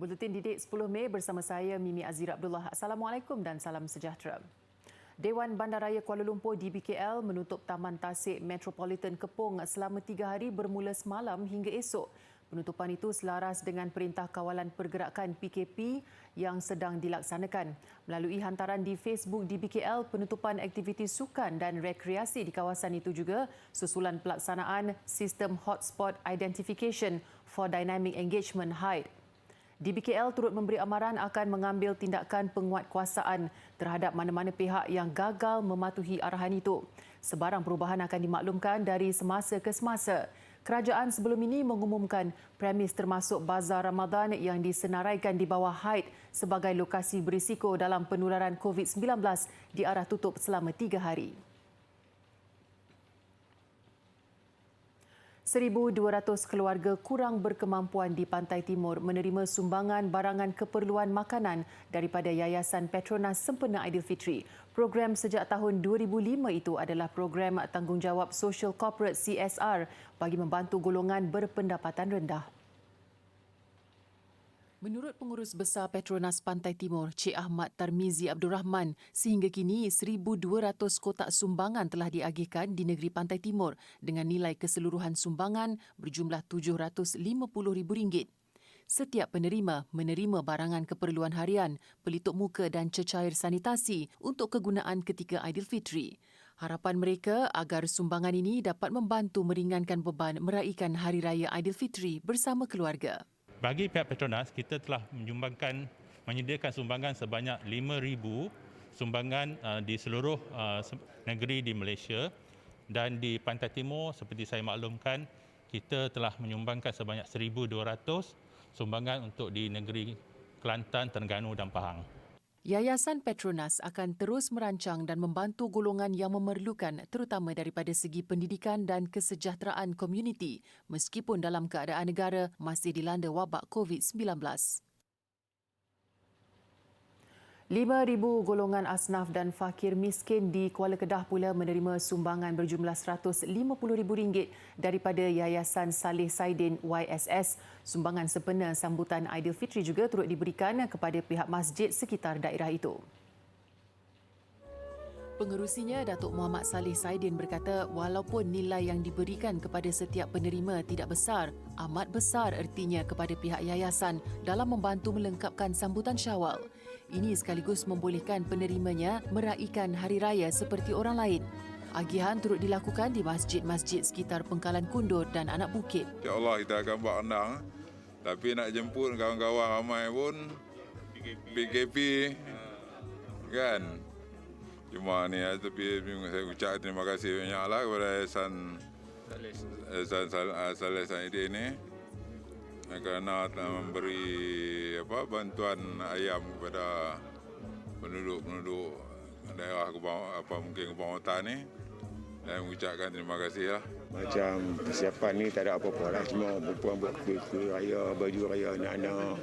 Buletin Didik 10 Mei bersama saya Mimi Azira Abdullah. Assalamualaikum dan salam sejahtera. Dewan Bandaraya Kuala Lumpur DBKL menutup Taman Tasik Metropolitan Kepong selama 3 hari bermula semalam hingga esok. Penutupan itu selaras dengan Perintah Kawalan Pergerakan PKP yang sedang dilaksanakan. Melalui hantaran di Facebook DBKL, penutupan aktiviti sukan dan rekreasi di kawasan itu juga susulan pelaksanaan Sistem Hotspot Identification for Dynamic Engagement HIDE. DBKL turut memberi amaran akan mengambil tindakan penguatkuasaan terhadap mana-mana pihak yang gagal mematuhi arahan itu. Sebarang perubahan akan dimaklumkan dari semasa ke semasa. Kerajaan sebelum ini mengumumkan premis termasuk Bazar Ramadan yang disenaraikan di bawah HIDE sebagai lokasi berisiko dalam penularan COVID-19 diarah tutup selama 3 hari. 1,200 keluarga kurang berkemampuan di Pantai Timur menerima sumbangan barangan keperluan makanan daripada Yayasan Petronas sempena Aidilfitri. Program sejak tahun 2005 itu adalah program tanggungjawab Social Corporate CSR bagi membantu golongan berpendapatan rendah. Menurut Pengurus Besar Petronas Pantai Timur, Cik Ahmad Tarmizi Abdul Rahman, sehingga kini 1,200 kotak sumbangan telah diagihkan di negeri Pantai Timur dengan nilai keseluruhan sumbangan berjumlah RM750,000. Setiap penerima menerima barangan keperluan harian, pelitup muka dan cecair sanitasi untuk kegunaan ketika Aidilfitri. Harapan mereka agar sumbangan ini dapat membantu meringankan beban meraihkan Hari Raya Aidilfitri bersama keluarga. Bagi pihak Petronas, kita telah menyediakan sumbangan sebanyak 5,000 sumbangan di seluruh negeri di Malaysia, dan di Pantai Timur seperti saya maklumkan, kita telah menyumbangkan sebanyak 1,200 sumbangan untuk di negeri Kelantan, Terengganu dan Pahang. Yayasan Petronas akan terus merancang dan membantu golongan yang memerlukan terutama daripada segi pendidikan dan kesejahteraan komuniti meskipun dalam keadaan negara masih dilanda wabak COVID-19. 5,000 golongan asnaf dan fakir miskin di Kuala Kedah pula menerima sumbangan berjumlah RM150,000 daripada Yayasan Saleh Saidin YSS. Sumbangan sempena sambutan Aidilfitri juga turut diberikan kepada pihak masjid sekitar daerah itu. Pengerusinya, Datuk Muhammad Saleh Saidin berkata walaupun nilai yang diberikan kepada setiap penerima tidak besar, amat besar ertinya kepada pihak yayasan dalam membantu melengkapkan sambutan Syawal. Ini sekaligus membolehkan penerimanya meraihkan hari raya seperti orang lain. Agihan turut dilakukan di masjid-masjid sekitar Pengkalan Kundur dan Anak Bukit. InsyaAllah kita akan buat rendang. Tapi nak jemput kawan-kawan ramai pun PKP kan. Cuma ni tapi saya ucap terima kasih banyaklah kepada Yayasan Saleh Saidin ini kerana telah memberi bantuan ayam kepada penduduk daerah mungkin Kebun Hutan ni, dan mengucapkan terima kasih lah. Macam persiapan ni tak ada apa-apa lah, cuma buat kuih-kuih raya, baju raya anak-anak.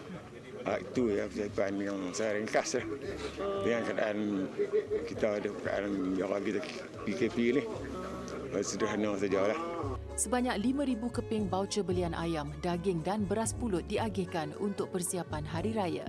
Itu ya persiapan yang saya ringkas lah. Dengan keadaan kita ada keadaan yang kita PKP ni, sederhana sajalah. Sebanyak 5,000 keping baucer belian ayam, daging dan beras pulut diagihkan untuk persiapan Hari Raya.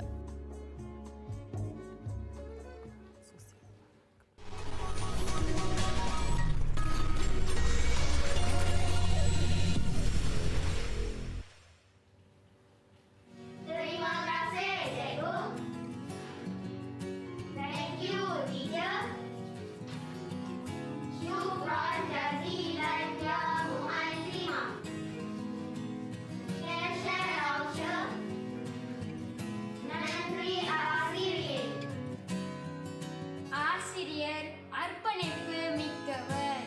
ஆசிரியர் அர்ப்பணிப்பு மிக்கவர்,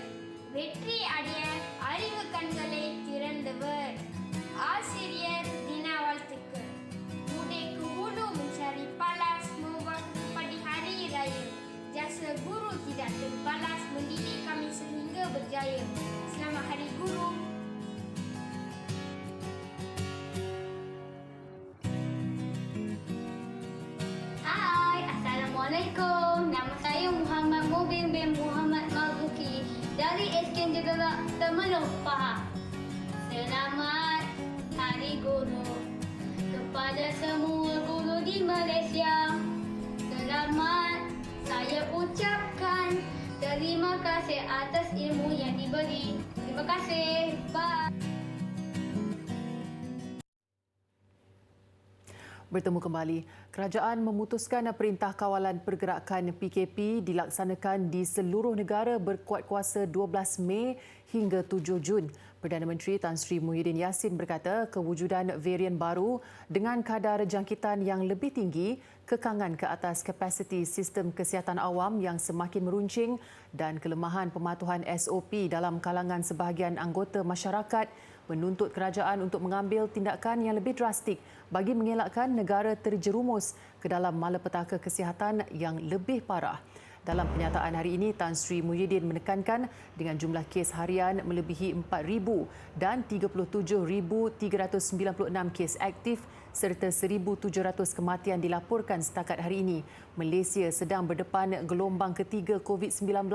வெற்றி அடைய அறிவு கண்களை திறந்தவர். ஆசிரியர் தின வாழ்த்துக்கள். Budekku ulu mencari palas mewaktu pagi hari raya. Jasa guru tidak terbalas mendidik kami sehingga berjaya. Selamat Hari Guru. Hai, Assalamualaikum. Nama saya Muhammad Mubin bin Muhammad Marzuki dari SKM Jegerak Temeloh Pahang. Selamat Hari Guru. kepada semua guru di Malaysia. Selamat saya ucapkan. Terima kasih atas ilmu yang diberi. Terima kasih. Bye. Bertemu kembali. Kerajaan memutuskan Perintah Kawalan Pergerakan PKP dilaksanakan di seluruh negara berkuat kuasa 12 Mei hingga 7 Jun. Perdana Menteri Tan Sri Muhyiddin Yassin berkata kewujudan varian baru dengan kadar jangkitan yang lebih tinggi, kekangan ke atas kapasiti sistem kesihatan awam yang semakin meruncing dan kelemahan pematuhan SOP dalam kalangan sebahagian anggota masyarakat menuntut kerajaan untuk mengambil tindakan yang lebih drastik bagi mengelakkan negara terjerumus ke dalam malapetaka kesihatan yang lebih parah. Dalam penyataan hari ini, Tan Sri Muhyiddin menekankan dengan jumlah kes harian melebihi 4,000 dan 37,396 kes aktif serta 1,700 kematian dilaporkan setakat hari ini, Malaysia sedang berdepan gelombang ketiga COVID-19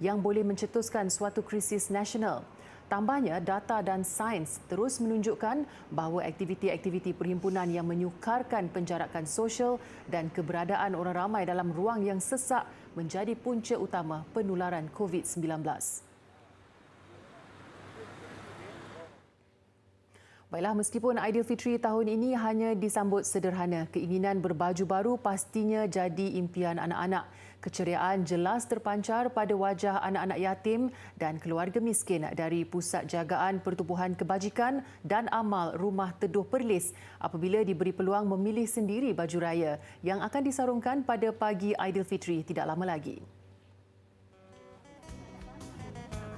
yang boleh mencetuskan suatu krisis nasional. Tambahnya, data dan sains terus menunjukkan bahawa aktiviti-aktiviti perhimpunan yang menyukarkan penjarakan sosial dan keberadaan orang ramai dalam ruang yang sesak menjadi punca utama penularan COVID-19. Baiklah, meskipun Aidilfitri tahun ini hanya disambut sederhana, keinginan berbaju baru pastinya jadi impian anak-anak. Keceriaan jelas terpancar pada wajah anak-anak yatim dan keluarga miskin dari Pusat Jagaan Pertubuhan Kebajikan dan Amal Rumah Teduh Perlis apabila diberi peluang memilih sendiri baju raya yang akan disarungkan pada pagi Aidilfitri tidak lama lagi.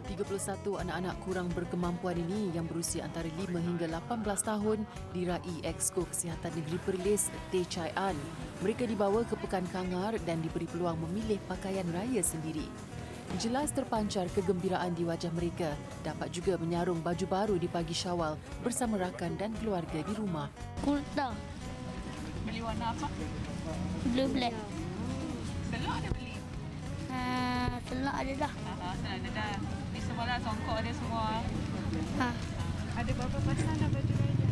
31 anak-anak kurang berkemampuan ini yang berusia antara 5 hingga 18 tahun diraih Exco Kesihatan Negeri Perlis Teh Chai An. Mereka dibawa ke Pekan Kangar dan diberi peluang memilih pakaian raya sendiri. Jelas terpancar kegembiraan di wajah mereka. Dapat juga menyarung baju baru di pagi Syawal bersama rakan dan keluarga di rumah. Kurta. Beli warna apa? Blue black. Selok ada beli? Selak ada dah. Selok ada dah. Ni semua lah, songkok ada semua. Ha. Ada berapa pasang dah baju raya?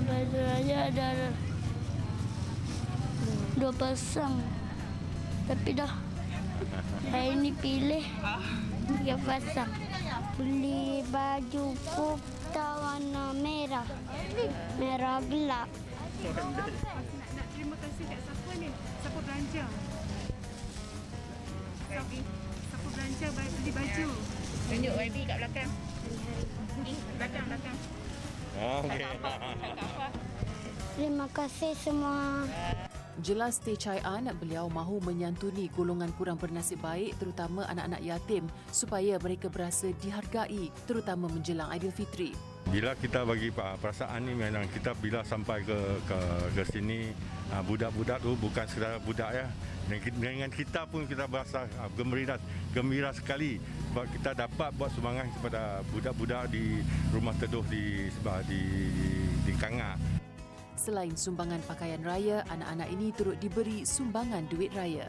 Baju raya ada 2 pasang. Tapi dah hari ni pilih 3 pasang. Beli baju kurta warna merah. Merah gelap. Nak terima kasih kat siapa ni? Siapa belanja? Siapa belanja beli baju? Tunjuk YB kat belakang. Belakang. Okey. Terima kasih semua. Jelas Teh Chai An, beliau mahu menyantuni golongan kurang bernasib baik terutama anak-anak yatim supaya mereka berasa dihargai terutama menjelang Aidilfitri. Bila kita bagi perasaan ni memang kita bila sampai ke sini budak-budak tu bukan sekadar budak ya. Dengan kita pun kita berasa gembira sekali sebab kita dapat buat sumbangan kepada budak-budak di rumah teduh di Kangar. Selain sumbangan pakaian raya, anak-anak ini turut diberi sumbangan duit raya.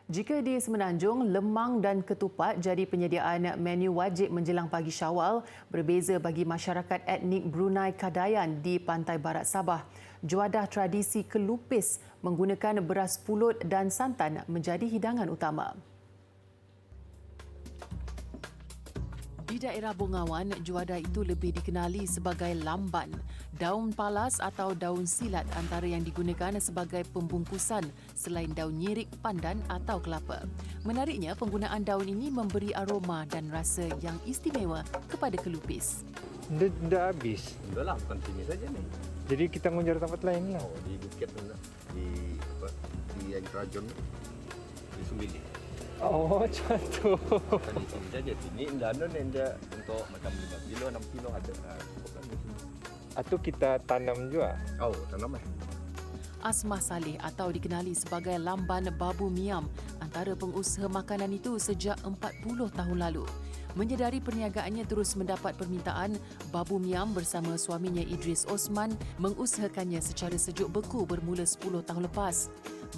Jika di Semenanjung, lemang dan ketupat jadi penyediaan menu wajib menjelang pagi Syawal, berbeza bagi masyarakat etnik Brunei Kadayan di pantai barat Sabah. Juadah tradisi kelupis menggunakan beras pulut dan santan menjadi hidangan utama. Di daerah Bongawan, juadah itu lebih dikenali sebagai lamban. Daun palas atau daun silat antara yang digunakan sebagai pembungkusan selain daun nyirik, pandan atau kelapa. Menariknya, penggunaan daun ini memberi aroma dan rasa yang istimewa kepada kelupis. Dia dah habis. Dah lah, bukan sini saja ni. Jadi kita mengejar tempat lain lah. Oh, di Bukit tu nak. Di Rajon di Sumbili. Oh, macam tu. Di sini saja. Sini Indano ni dia untuk macam 5 kilo, 6 kilo ada. Atau kita tanam juga? Oh, tanam Asmah Saleh atau dikenali sebagai Lamban Babu Miam antara pengusaha makanan itu sejak 40 tahun lalu. Menyedari perniagaannya terus mendapat permintaan, Babu Miam bersama suaminya Idris Osman mengusahakannya secara sejuk beku bermula 10 tahun lepas.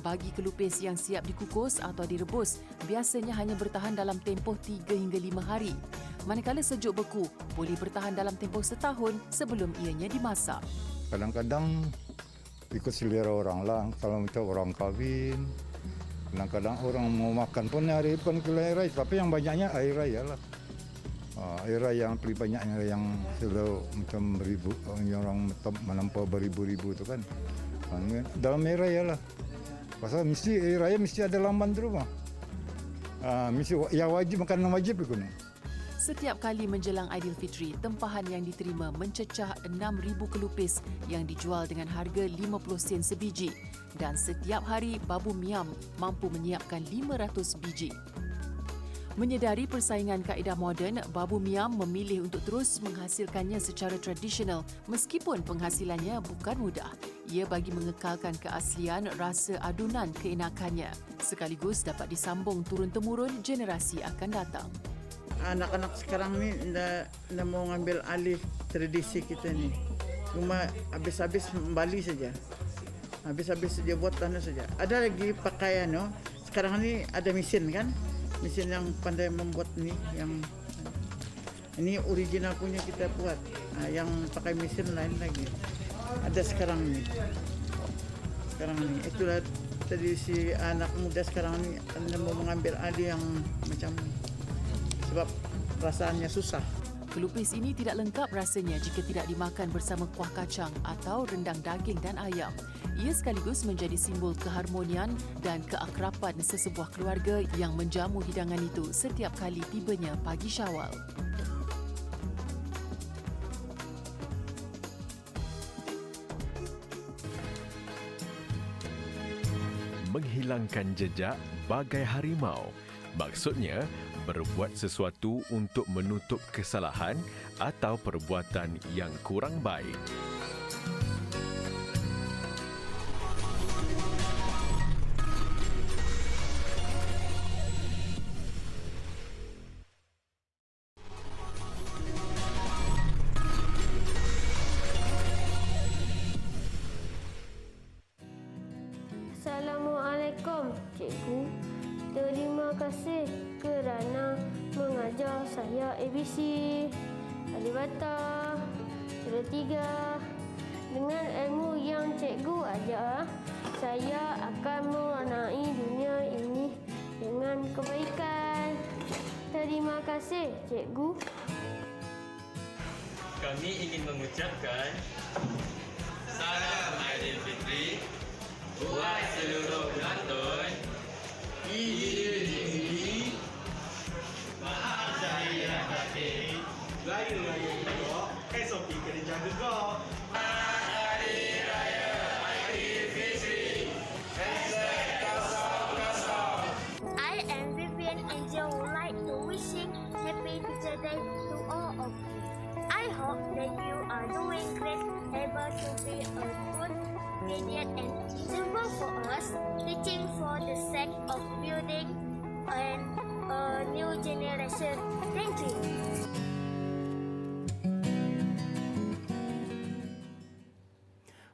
Bagi kelupis yang siap dikukus atau direbus, biasanya hanya bertahan dalam tempoh 3 hingga 5 hari. manakala sejuk beku boleh bertahan dalam tempoh setahun sebelum ianya dimasak. Kadang-kadang ikut selera orang lah. Kalau kita orang kahwin, kadang-kadang orang mau makan pun hari pun ke air raya. Tapi yang banyaknya air raya lah. Air raya yang paling banyaknya yang selalu macam beribu, yang orang melampau beribu-ribu tu kan. Dalam air raya lah. Pasal mesti air raya mesti ada lamban di rumah. Mesti yang wajib, makanan wajib itu. Setiap kali menjelang Aidilfitri, tempahan yang diterima mencecah 6,000 kelupis yang dijual dengan harga 50 sen sebiji dan setiap hari Babu Miam mampu menyiapkan 500 biji. Menyedari persaingan kaedah moden, Babu Miam memilih untuk terus menghasilkannya secara tradisional meskipun penghasilannya bukan mudah. Ia bagi mengekalkan keaslian rasa adunan keenakannya sekaligus dapat disambung turun-temurun generasi akan datang. Anak-anak sekarang ni dah mau ngambil alih tradisi kita ni. Cuma habis-habis membali saja. Habis-habis saja buat tanah saja. Ada lagi pakaian no. Sekarang ni ada mesin kan? Mesin yang pandai membuat ni, yang ini original punya kita buat. Yang pakai mesin lain lagi. Ada sekarang ni. Sekarang ni itulah tradisi anak muda sekarang ni anda mau mengambil alih yang macam sebab rasaannya susah. Kelupis ini tidak lengkap rasanya jika tidak dimakan bersama kuah kacang atau rendang daging dan ayam. Ia sekaligus menjadi simbol keharmonian dan keakraban sesebuah keluarga yang menjamu hidangan itu setiap kali tibanya pagi Syawal. Menghilangkan jejak bagai harimau. Maksudnya, berbuat sesuatu untuk menutup kesalahan atau perbuatan yang kurang baik. Assalamualaikum, cikgu. Terima kasih kerana mengajar saya ABC, alif bata, sura 3. Dengan ilmu yang cikgu ajar, saya akan mewarnai dunia ini dengan kebaikan. Terima kasih, cikgu. Kami ingin mengucapkan Salam Aidilfitri buat seluruh penonton. Idul Maaf Zahir Fatih. Raya-raya juga, SOP kena jaga juga. Hari Raya Aidilfitri. I am Vivian Angel would like to wishing Happy Teacher Day to all of you. I hope that you are doing great, able to be a good guardian and teachable for us, teaching for the sake of building a new generation. Thank you.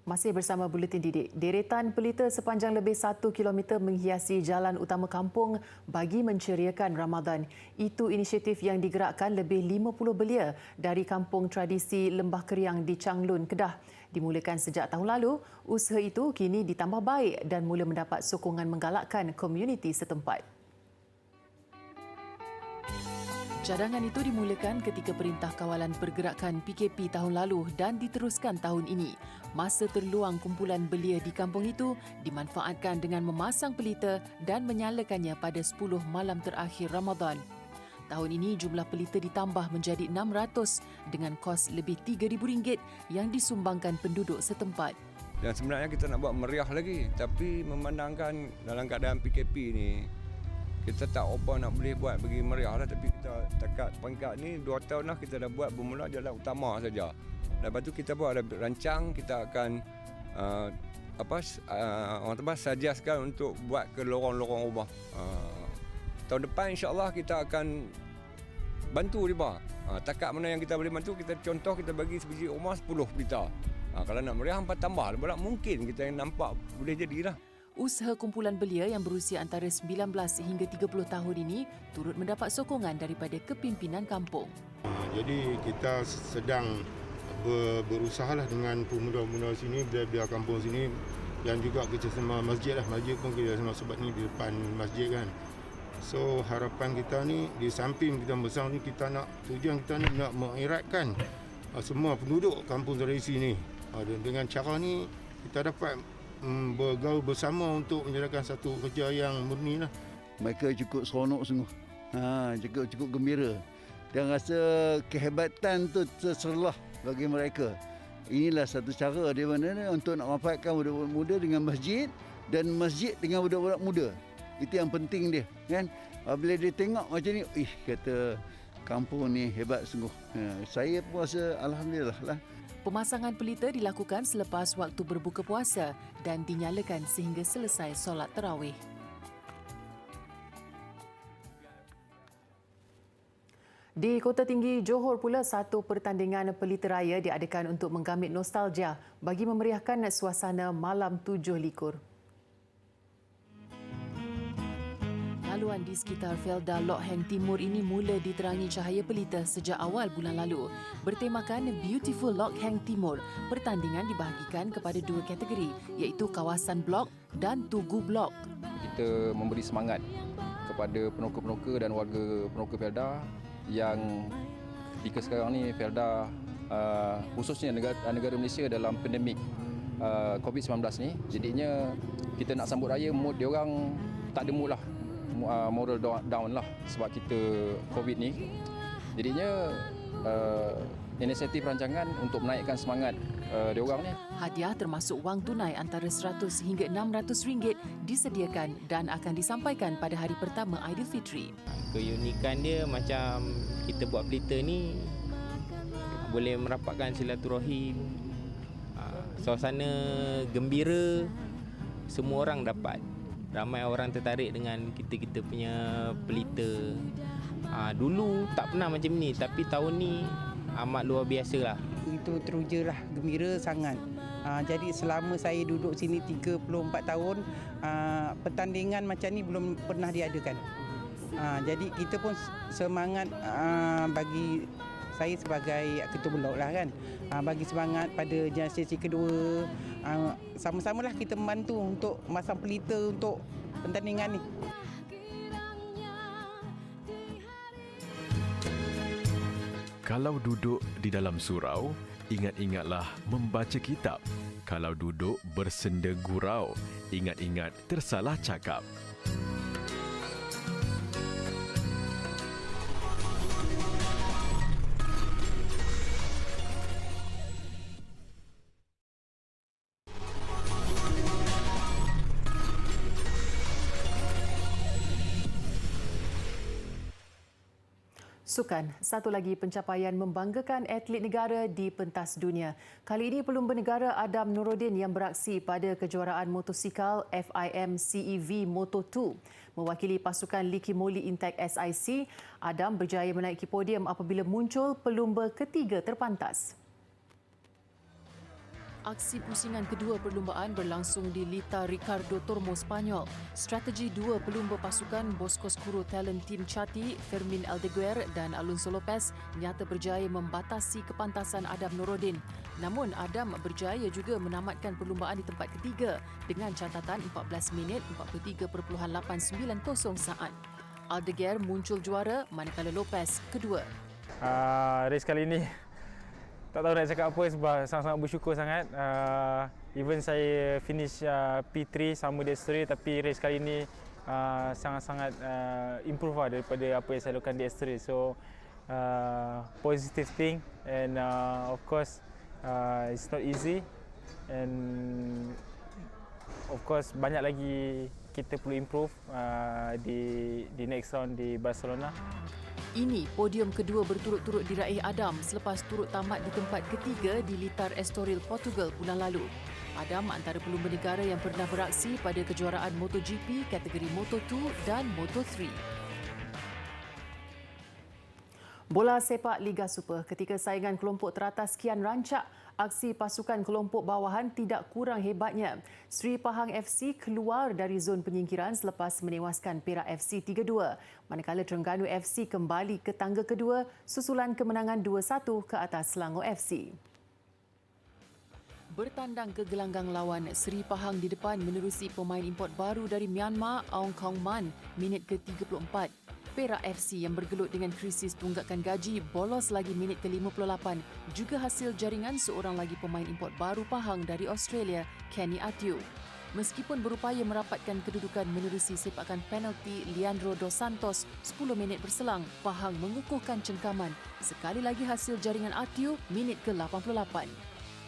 Masih bersama Buletin Didik, deretan pelita sepanjang lebih 1 km menghiasi jalan utama kampung bagi menceriakan Ramadan. Itu inisiatif yang digerakkan lebih 50 belia dari kampung tradisi Lembah Keriang di Changlun, Kedah. Dimulakan sejak tahun lalu, usaha itu kini ditambah baik dan mula mendapat sokongan menggalakkan komuniti setempat. Cadangan itu dimulakan ketika Perintah Kawalan Pergerakan PKP tahun lalu dan diteruskan tahun ini. Masa terluang kumpulan belia di kampung itu dimanfaatkan dengan memasang pelita dan menyalakannya pada 10 malam terakhir Ramadan. Tahun ini jumlah pelita ditambah menjadi 600 dengan kos lebih RM3,000 yang disumbangkan penduduk setempat. Dan sebenarnya kita nak buat meriah lagi, tapi memandangkan dalam keadaan PKP ni, kita tak apa nak boleh buat bagi meriah lah, tapi kita takat pangkat ni 2 tahun lah kita dah buat bermula jalan utama saja. Lepas tu kita buat ada rancang, kita akan orang Temas suggestkan untuk buat ke lorong-lorong rumah. Tahun depan insya-Allah kita akan bantu dia. Takat mana yang kita boleh bantu, kita contoh kita bagi sebiji rumah 10 pelita. Kalau nak meriah 4 tambah, mungkin kita yang nampak boleh jadilah. Usaha kumpulan belia yang berusia antara 19 hingga 30 tahun ini turut mendapat sokongan daripada kepimpinan kampung. Jadi kita sedang berusahalah dengan pemuda-pemuda sini, belia-belia kampung sini dan juga kerjasama masjid lah. Masjid pun kerjasama sebab ni di depan masjid kan. So harapan kita ni di samping kita bersama ni tujuan kita ni nak mengeratkan semua penduduk kampung tradisi ni. Dengan cara ni kita dapat bergaul bersama untuk menjadikan satu kerja yang murni lah. Mereka cukup seronok sungguh. Cukup gembira. Dan rasa kehebatan tu terserlah bagi mereka. Inilah satu cara di mana untuk nak manfaatkan budak-budak muda dengan masjid dan masjid dengan budak-budak muda. Itu yang penting dia, kan? Bila dia tengok macam ni, kata kampung ni hebat sungguh. Saya pun rasa alhamdulillah lah. Pemasangan pelita dilakukan selepas waktu berbuka puasa dan dinyalakan sehingga selesai solat tarawih. Di Kota Tinggi Johor pula, satu pertandingan pelita raya diadakan untuk menggamit nostalgia bagi memeriahkan suasana malam 7 likur. Laluan di sekitar Felda Lock Heng Timur ini mula diterangi cahaya pelita sejak awal bulan lalu. Bertemakan Beautiful Lock Heng Timur, pertandingan dibahagikan kepada dua kategori iaitu kawasan blok dan tugu blok. Kita memberi semangat kepada penoka-penoka dan warga penoka Felda yang ketika sekarang ni Felda khususnya negara Malaysia dalam pandemik COVID-19 ni, jadinya kita nak sambut raya mood dia orang tak ada mood lah, moral down lah sebab kita COVID ni. Jadinya inisiatif rancangan untuk menaikkan semangat dia orang ni. Hadiah termasuk wang tunai antara RM100 hingga RM600 disediakan dan akan disampaikan pada hari pertama Aidilfitri. Keunikan dia macam kita buat pelita ni boleh merapatkan silaturahim, suasana gembira, semua orang dapat. Ramai orang tertarik dengan kita punya pelita. Dulu tak pernah macam ni, tapi tahun ni amat luar biasa lah. Itu teruja lah, gembira sangat. Jadi selama saya duduk sini 34 tahun, pertandingan macam ni belum pernah diadakan. Jadi kita pun semangat bagi saya sebagai ketua blok lah kan. Bagi semangat pada generasi kedua. Sama-samalah kita membantu untuk masang pelita untuk pertandingan ni. Kalau duduk di dalam surau, ingat-ingatlah membaca kitab. Kalau duduk bersenda gurau, ingat-ingat tersalah cakap. Sukan, satu lagi pencapaian membanggakan atlet negara di pentas dunia. Kali ini pelumba negara Adam Nuruddin yang beraksi pada kejuaraan motosikal FIM CEV Moto2. Mewakili pasukan Liqi Moly Intech SIC, Adam berjaya menaiki podium apabila muncul pelumba ketiga terpantas. Aksi pusingan kedua perlumbaan berlangsung di Lita Ricardo Tormo, Spanyol. Strategi dua pelumba pasukan Boscoscuro Talent Team Chati, Fermin Aldeguer dan Alonso Lopez nyata berjaya membatasi kepantasan Adam Nuruddin. Namun Adam berjaya juga menamatkan perlumbaan di tempat ketiga dengan catatan 14 minit 43.890 saat. Aldeguer muncul juara manakala Lopez kedua. Race kali ini tak tahu nak cakap apa sebab sangat-sangat bersyukur sangat. Even saya finish P3 sama di Estuary, tapi race kali ini sangat-sangat improve lah daripada apa yang saya lakukan di Estuary. So positive thing and of course it's not easy and of course banyak lagi kita perlu improve di next round di Barcelona. Ini podium kedua berturut-turut diraih Adam selepas turut tamat di tempat ketiga di Litar Estoril, Portugal bulan lalu. Adam antara pelumba negara yang pernah beraksi pada kejuaraan MotoGP kategori Moto2 dan Moto3. Bola sepak Liga Super, ketika saingan kelompok teratas kian rancak, Aksi pasukan kelompok bawahan tidak kurang hebatnya. Sri Pahang FC keluar dari zon penyingkiran selepas menewaskan Perak FC 3-2. Manakala Terengganu FC kembali ke tangga kedua susulan kemenangan 2-1 ke atas Selangor FC. Bertandang ke gelanggang lawan, Sri Pahang di depan menerusi pemain import baru dari Myanmar, Aung Kong Man, minit ke-34. Perak FC yang bergelut dengan krisis tunggakan gaji bolos lagi minit ke-58 juga hasil jaringan seorang lagi pemain import baru Pahang dari Australia, Kenny Atiu. Meskipun berupaya merapatkan kedudukan menerusi sepakan penalti Leandro Dos Santos 10 minit berselang, Pahang mengukuhkan cengkaman. Sekali lagi hasil jaringan Atiu minit ke-88.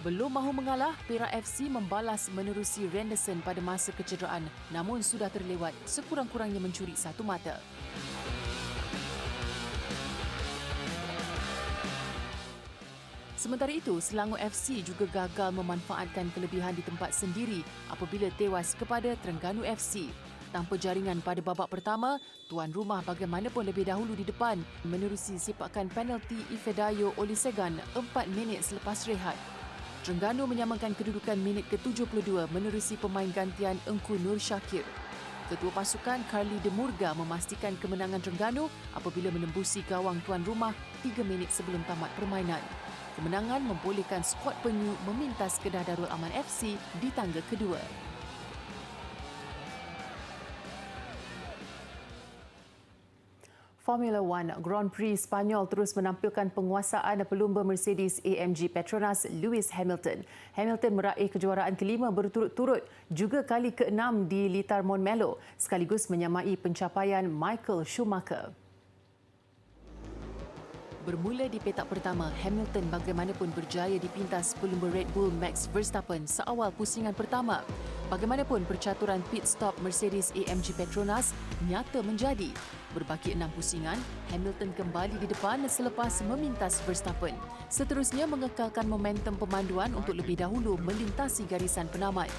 Belum mahu mengalah, Perak FC membalas menerusi Renderson pada masa kecederaan namun sudah terlewat sekurang-kurangnya mencuri satu mata. Sementara itu, Selangor FC juga gagal memanfaatkan kelebihan di tempat sendiri apabila tewas kepada Terengganu FC. Tanpa jaringan pada babak pertama, tuan rumah bagaimanapun lebih dahulu di depan menerusi sepakan penalti Ifedayo Olusegun 4 minit selepas rehat. Terengganu menyamakan kedudukan minit ke-72 menerusi pemain gantian Engku Nur Syakir. Ketua pasukan Carly De Murga memastikan kemenangan Terengganu apabila menembusi gawang tuan rumah 3 minit sebelum tamat permainan. Kemenangan membolehkan skuad penyu memintas Kedah Darul Aman FC di tangga kedua. Formula One Grand Prix Spanyol terus menampilkan penguasaan pelumba Mercedes AMG Petronas Lewis Hamilton. Hamilton meraih kejuaraan kelima berturut-turut, juga kali ke-6 di litar Montmello, sekaligus menyamai pencapaian Michael Schumacher. Bermula di petak pertama, Hamilton bagaimanapun berjaya dipintas pelumba Red Bull Max Verstappen seawal pusingan pertama. Bagaimanapun percaturan pit stop Mercedes AMG Petronas nyata menjadi. Berbaki 6 pusingan, Hamilton kembali di depan selepas memintas Verstappen. Seterusnya mengekalkan momentum pemanduan untuk lebih dahulu melintasi garisan penamat.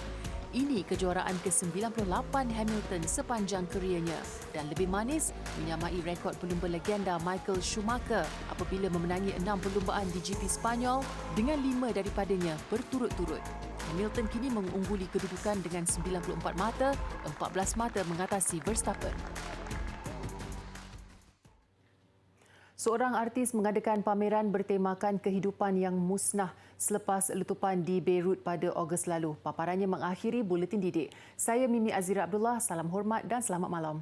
Ini kejuaraan ke-98 Hamilton sepanjang kerjanya dan lebih manis menyamai rekod pelumba legenda Michael Schumacher apabila memenangi 6 perlumbaan di GP Spanyol dengan 5 daripadanya berturut-turut. Hamilton kini mengungguli kedudukan dengan 94 mata, 14 mata mengatasi Verstappen. Seorang artis mengadakan pameran bertemakan kehidupan yang musnah selepas letupan di Beirut pada Ogos lalu. Paparannya mengakhiri Buletin Didik. Saya Mimi Azira Abdullah, salam hormat dan selamat malam.